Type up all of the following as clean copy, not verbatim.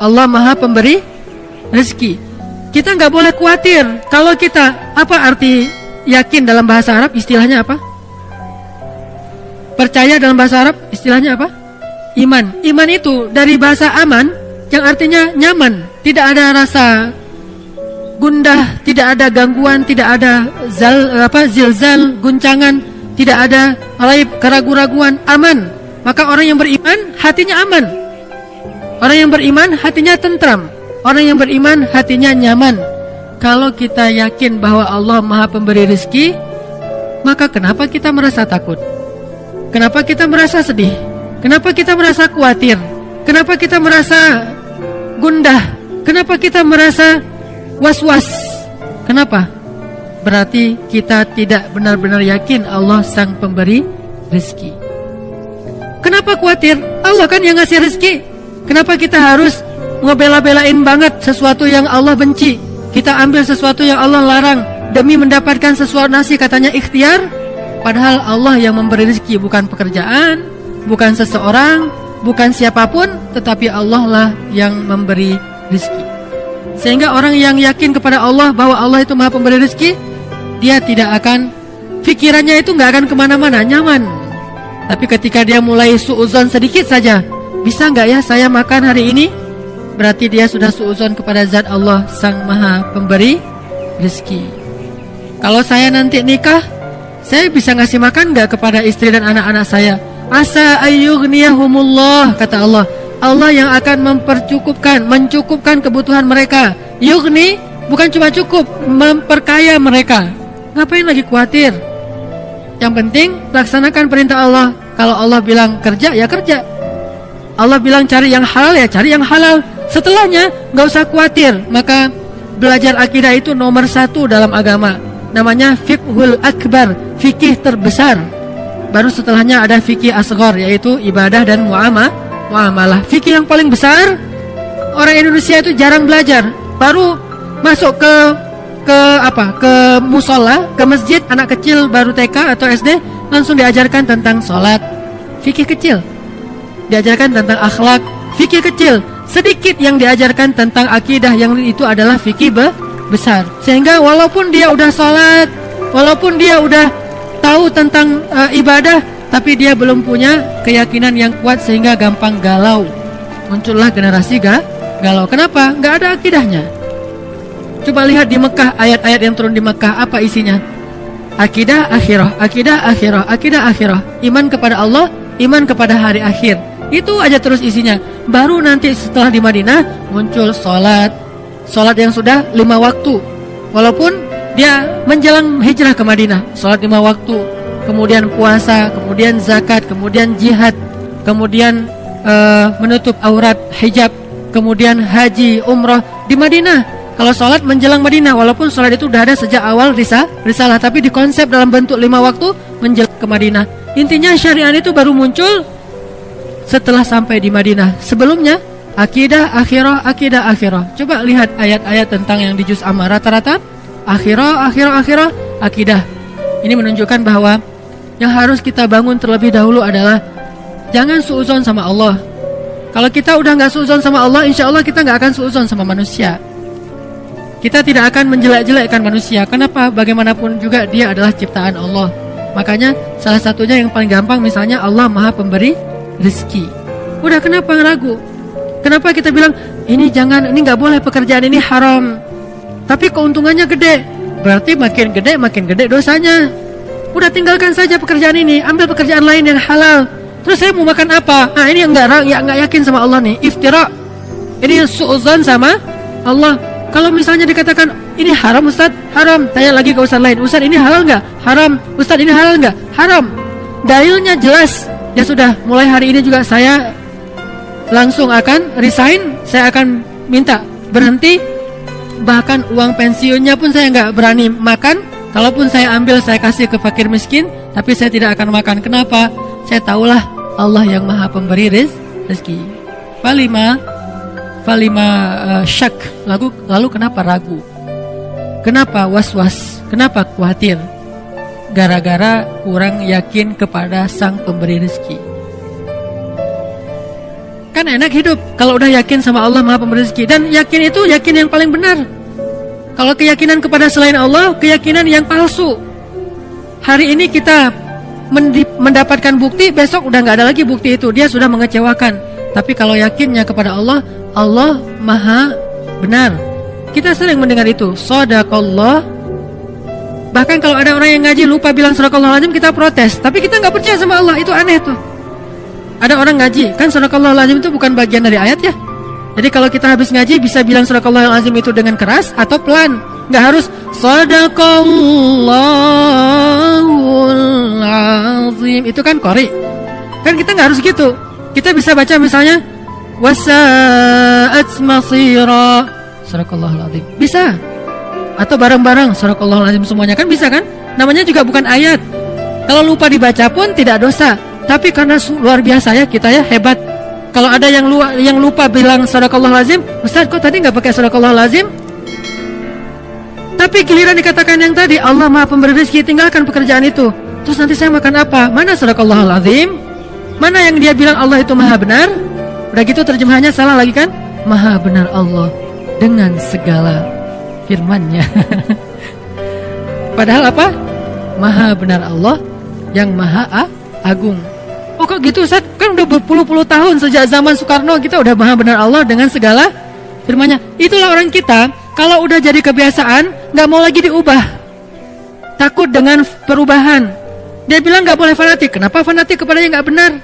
Allah Maha Pemberi rezeki. Kita nggak boleh khawatir. Kalau kita, apa arti yakin dalam bahasa Arab? Istilahnya apa? Percaya dalam bahasa Arab istilahnya apa? Iman. Iman itu dari bahasa aman, yang artinya nyaman. Tidak ada rasa gundah, tidak ada gangguan, tidak ada zilzal, guncangan, tidak ada raib, keraguan-raguan, aman. Maka orang yang beriman hatinya aman. Orang yang beriman hatinya tentram. Orang yang beriman hatinya nyaman. Kalau kita yakin bahwa Allah Maha Pemberi rezeki, maka kenapa kita merasa takut? Kenapa kita merasa sedih? Kenapa kita merasa khawatir? Kenapa kita merasa gundah? Kenapa kita merasa was-was? Kenapa? Berarti kita tidak benar-benar yakin Allah Sang Pemberi rezeki. Kenapa khawatir? Allah kan yang ngasih rezeki. Kenapa kita harus ngebela-belain banget sesuatu yang Allah benci? Kita ambil sesuatu yang Allah larang demi mendapatkan sesuatu nasi, katanya ikhtiar. Padahal Allah yang memberi rezeki, bukan pekerjaan, bukan seseorang, bukan siapapun, tetapi Allah lah yang memberi rezeki. Sehingga orang yang yakin kepada Allah bahwa Allah itu Maha Pemberi rezeki, dia tidak akan, pikirannya itu nggak akan kemana-mana, nyaman. Tapi ketika dia mulai suuzon sedikit saja, bisa nggak ya saya makan hari ini? Berarti dia sudah suuzon kepada zat Allah Sang Maha Pemberi rezeki. Kalau saya nanti nikah, saya bisa ngasih makan nggak kepada istri dan anak-anak saya? Asa ayyughniyahumullah, kata Allah. Allah yang akan mencukupkan kebutuhan mereka. Yughni bukan cuma cukup, memperkaya mereka. Ngapain lagi khawatir? Yang penting laksanakan perintah Allah. Kalau Allah bilang kerja, ya kerja. Allah bilang cari yang halal, ya cari yang halal. Setelahnya nggak usah khawatir. Maka belajar akidah itu nomor 1 dalam agama. Namanya fiqhul akbar, fikih terbesar. Baru setelahnya ada fikih asghar, yaitu ibadah dan muamalah. Fikih yang paling besar, orang Indonesia itu jarang belajar. Baru masuk ke musola, ke masjid, anak kecil baru TK atau SD langsung diajarkan tentang sholat, fikih kecil. Diajarkan tentang akhlak, fikih kecil. Sedikit yang diajarkan tentang akidah, yang itu adalah fikih besar. Sehingga walaupun dia udah sholat, walaupun dia udah tahu tentang ibadah, tapi dia belum punya keyakinan yang kuat sehingga gampang galau. Muncullah generasi galau. Kenapa? Nggak ada akidahnya. Coba lihat di Mekah, ayat-ayat yang turun di Mekah, apa isinya? Akidah akhirah, akidah akhirah, akidah akhirah. Iman kepada Allah, iman kepada hari akhir. Itu aja terus isinya. Baru nanti setelah di Madinah muncul sholat yang sudah 5 waktu. Walaupun dia menjelang hijrah ke Madinah, sholat 5 waktu. Kemudian puasa, kemudian zakat, kemudian jihad, kemudian menutup aurat, hijab, kemudian haji, umrah di Madinah. Kalau sholat menjelang Madinah, walaupun sholat itu udah ada sejak awal risalah, tapi dikonsep dalam bentuk 5 waktu menjelang ke Madinah. Intinya syariat itu baru muncul setelah sampai di Madinah. Sebelumnya akidah akhirah, akidah akhirah. Coba lihat ayat-ayat tentang yang di juz amma, rata-rata akhirah, akidah. Ini menunjukkan bahwa yang harus kita bangun terlebih dahulu adalah jangan suuzon sama Allah. Kalau kita udah gak suuzon sama Allah, insya Allah kita gak akan suuzon sama manusia. Kita tidak akan menjelek-jelekkan manusia. Kenapa? Bagaimanapun juga dia adalah ciptaan Allah. Makanya salah satunya yang paling gampang, misalnya Allah Maha Pemberi rezeki. Udah, kenapa ragu? Kenapa kita bilang ini jangan, ini gak boleh, pekerjaan ini haram, tapi keuntungannya gede? Berarti makin gede dosanya. Udah, tinggalkan saja pekerjaan ini, ambil pekerjaan lain yang halal. Terus saya mau makan apa? Nah, ini yang nggak yakin sama Allah nih, iftira. Ini suuzon sama Allah. Kalau misalnya dikatakan ini haram Ustaz, haram. Tanya lagi ke Ustaz lain, Ustaz ini halal nggak? Haram. Ustaz ini halal nggak? Haram. Dalilnya jelas. Ya sudah, mulai hari ini juga saya langsung akan resign. Saya akan minta berhenti. Bahkan uang pensiunnya pun saya nggak berani makan. Kalaupun saya ambil, saya kasih ke fakir miskin, tapi saya tidak akan makan. Kenapa? Saya tahulah Allah yang Maha Pemberi rezeki. Falima syak. Lalu kenapa ragu? Kenapa was-was? Kenapa khawatir? Gara-gara kurang yakin kepada Sang Pemberi rezeki. Kan enak hidup kalau udah yakin sama Allah Maha Pemberi rezeki. Dan yakin itu yakin yang paling benar. Kalau keyakinan kepada selain Allah, keyakinan yang palsu. Hari ini kita mendapatkan bukti, besok udah nggak ada lagi bukti itu, dia sudah mengecewakan. Tapi kalau yakinnya kepada Allah, Allah Maha benar. Kita sering mendengar itu, shadaqallah. Bahkan kalau ada orang yang ngaji lupa bilang shadaqallahul azim, kita protes. Tapi kita nggak percaya sama Allah, itu aneh tuh. Ada orang ngaji, kan shadaqallahul azim itu bukan bagian dari ayat ya. Jadi kalau kita habis ngaji bisa bilang shadaqallahul azim itu dengan keras atau pelan. Nggak harus shadaqallahul azim. Itu kan qori. Kan kita nggak harus gitu. Kita bisa baca misalnya wasa'at masira shadaqallahul azim. Bisa. Atau bareng-bareng shadaqallahul azim semuanya kan bisa kan? Namanya juga bukan ayat. Kalau lupa dibaca pun tidak dosa. Tapi karena luar biasa ya kita ya, hebat. Kalau ada yang lupa bilang shadaqallahul azim, Ustaz kok tadi nggak pakai shadaqallahul azim? Tapi giliran dikatakan yang tadi, Allah Maha Pemberi rezeki, tinggalkan pekerjaan itu. Terus nanti saya makan apa? Mana shadaqallahul azim? Mana yang dia bilang Allah itu Maha benar? Udah gitu terjemahannya salah lagi kan? Maha benar Allah dengan segala firman-Nya. Padahal apa? Maha benar Allah yang Maha Agung. Oh kok gitu Ustaz? Kan udah berpuluh-puluh tahun sejak zaman Soekarno kita udah Maha benar Allah dengan segala firman-Nya. Itulah orang kita, kalau udah jadi kebiasaan nggak mau lagi diubah. Takut dengan perubahan. Dia bilang nggak boleh fanatik. Kenapa fanatik kepada yang nggak benar?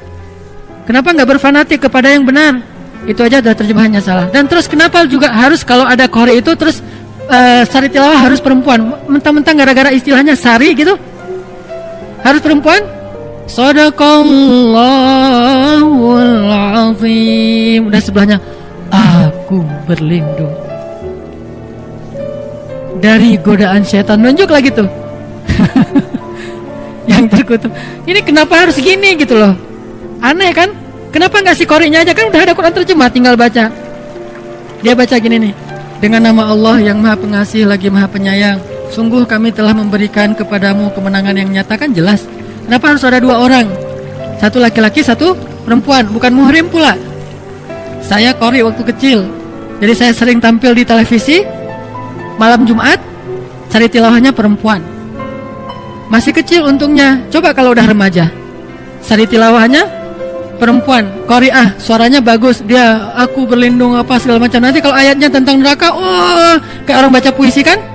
Kenapa nggak berfanatik kepada yang benar? Itu aja udah terjemahannya salah. Dan terus kenapa juga harus kalau ada qori itu terus sari tilawah harus perempuan? Mentang-mentang gara-gara istilahnya sari gitu harus perempuan? Shadaqallahul azim. Udah sebelahnya aku berlindung dari godaan setan. Nunjuk lagi tuh yang terkutuk. Ini kenapa harus gini gitu loh. Aneh kan? Kenapa nggak si qori'nya aja? Kan udah ada Quran terjemah, tinggal baca. Dia baca gini nih. Dengan nama Allah yang Maha Pengasih lagi Maha Penyayang, sungguh kami telah memberikan kepadamu kemenangan yang nyata. Kan jelas. Kenapa harus ada dua orang? Satu laki-laki, satu perempuan. Bukan muhrim pula. Saya qori waktu kecil. Jadi saya sering tampil di televisi malam Jumat, cari tilawahnya perempuan. Masih kecil untungnya. Coba kalau udah remaja, cari tilawahnya perempuan, qori'ah, suaranya bagus. Dia aku berlindung apa segala macam. Nanti kalau ayatnya tentang neraka, oh, kayak orang baca puisi kan?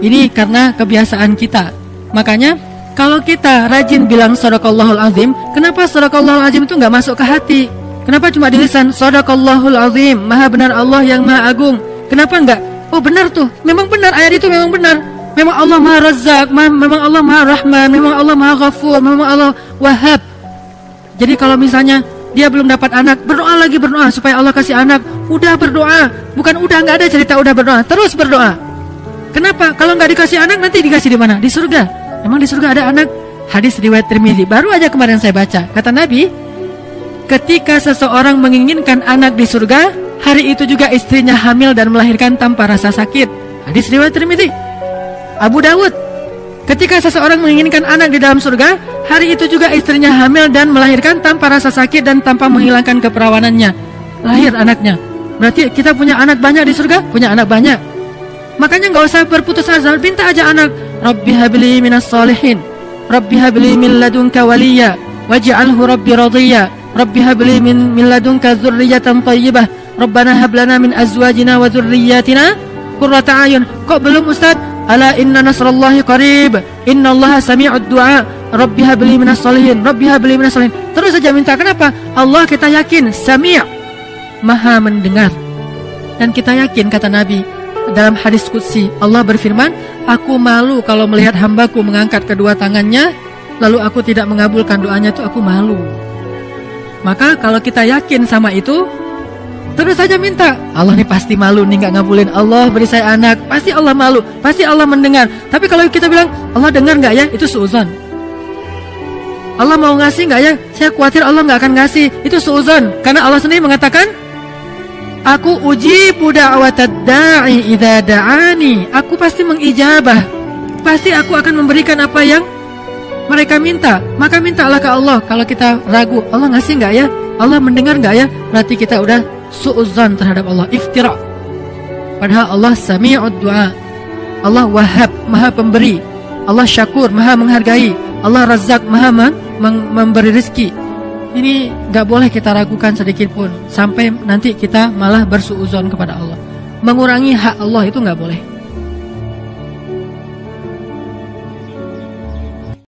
Ini karena kebiasaan kita. Makanya kalau kita rajin bilang shadaqallahul azim, kenapa shadaqallahul azim itu nggak masuk ke hati? Kenapa cuma di lisan? Shadaqallahul azim, Maha benar Allah yang Maha Agung. Kenapa enggak? Oh benar tuh, memang benar, ayat itu memang benar. Memang Allah Maha Razzaq, memang Allah Maha Rahman, memang Allah Maha Ghafur, memang Allah Wahhab. Jadi kalau misalnya dia belum dapat anak, berdoa lagi, berdoa supaya Allah kasih anak. Udah berdoa, bukan udah, nggak ada cerita udah berdoa, terus berdoa. Kenapa? Kalau nggak dikasih anak nanti dikasih di mana? Di surga. Emang di surga ada anak? Hadis riwayat Tirmidzi, baru aja kemarin saya baca. Kata Nabi, ketika seseorang menginginkan anak di surga, hari itu juga istrinya hamil dan melahirkan tanpa rasa sakit. Hadis riwayat Tirmidzi. Abu Dawud, ketika seseorang menginginkan anak di dalam surga, hari itu juga istrinya hamil dan melahirkan tanpa rasa sakit dan tanpa menghilangkan keperawanannya. Lahir anaknya. Berarti kita punya anak banyak di surga? Punya anak banyak. Makanya gak usah berputus asa, minta aja anak. Rabbi habli minas salihin, Rabbi habli min ladunka waliya, waj'alhu Rabbi radiyya, Rabbi habli min ladunka dzurriyyatan thayyibah, Rabbana hab lana min azwajina wa dzurriyyatina qurrata a'yun. Kok belum Ustaz? Ala inna nasrallahi qarib, innallaha sami'ud du'a, Rabbi habli minas salihin, Rabbi habli minas salihin. Terus saja minta. Kenapa? Allah kita yakin Sami', Maha mendengar. Dan kita yakin, kata Nabi dalam hadis qudsi, Allah berfirman, aku malu kalau melihat hambaku mengangkat kedua tangannya lalu aku tidak mengabulkan doanya, itu aku malu. Maka kalau kita yakin sama itu, terus saja minta. Allah nih pasti malu nih gak ngabulin. Allah beri saya anak, pasti Allah malu, pasti Allah mendengar. Tapi kalau kita bilang Allah dengar gak ya, itu suuzon. Allah mau ngasih gak ya, saya khawatir Allah gak akan ngasih, itu suuzon. Karena Allah sendiri mengatakan, aku ujibu da'watad da'i idza da'ani. Aku pasti mengijabah, pasti aku akan memberikan apa yang Mereka minta, maka mintalah ke Allah. Kalau kita ragu, Allah ngasih nggak ya? Allah mendengar nggak ya? Berarti kita udah su'udzan terhadap Allah, iftira. Padahal Allah sami'ud du'a. Allah wahhab, maha pemberi. Allah syakur, maha menghargai. Allah razak, maha memberi rezeki. Ini nggak boleh kita ragukan sedikit pun, sampai nanti kita malah bersuudzon kepada Allah. Mengurangi hak Allah itu nggak boleh.